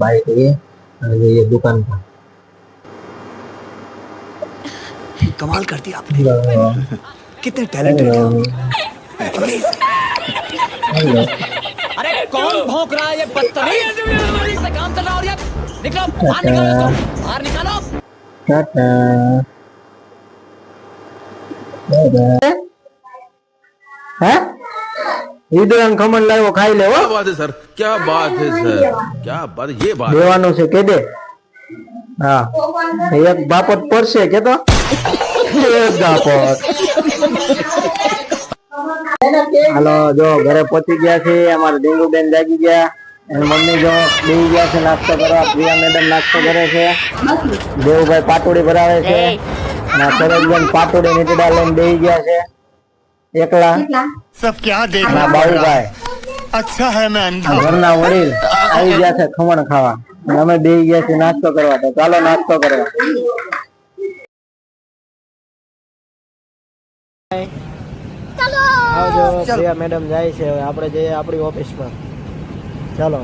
Bike लिए और ये दुकान पर कमाल कर दिया आपने कितने टैलेंटेड हैं हेलो अरे कौन भौंक रहा है ये बदतमीज से काम चल रहा है और ये निकलो बाहर निकालो इसको बाहर निकालो टाटा हैं ईदन खमण लायो खाई ले हो क्या बात है सर क्या बात है सर क्या बात है ये बात है। देवानो से कह दे हाँ एक बापत પડશે કે તો એક બાપત હાલો જો ઘરે પહોંચી ગયા છે અમારા ડીંગુબેન જાગી ગયા અને મમ્મી જો બેહી ગયા છે નાસ્તો કરવા પ્રિયા મેડમ નાસ્તો કરે છે દેવભાઈ પાટોડી ભરાવે છે અને સરોજબેન પાટોડી નીચે લઈને બેહી ગયા છે એકલા सब क्या देख ના બાબુભાઈ अच्छा है मैं अंधा ઘરના વડીલ આવી ગયા છે ખમણ ખાવા અને અમે બેહી ગયા છે નાસ્તો કરવા તો ચાલો નાસ્તો કરવા આવજો પ્રિયા મેડમ જાય છે હવે આપણે જઈએ આપણી ઓફિસમાં ચાલો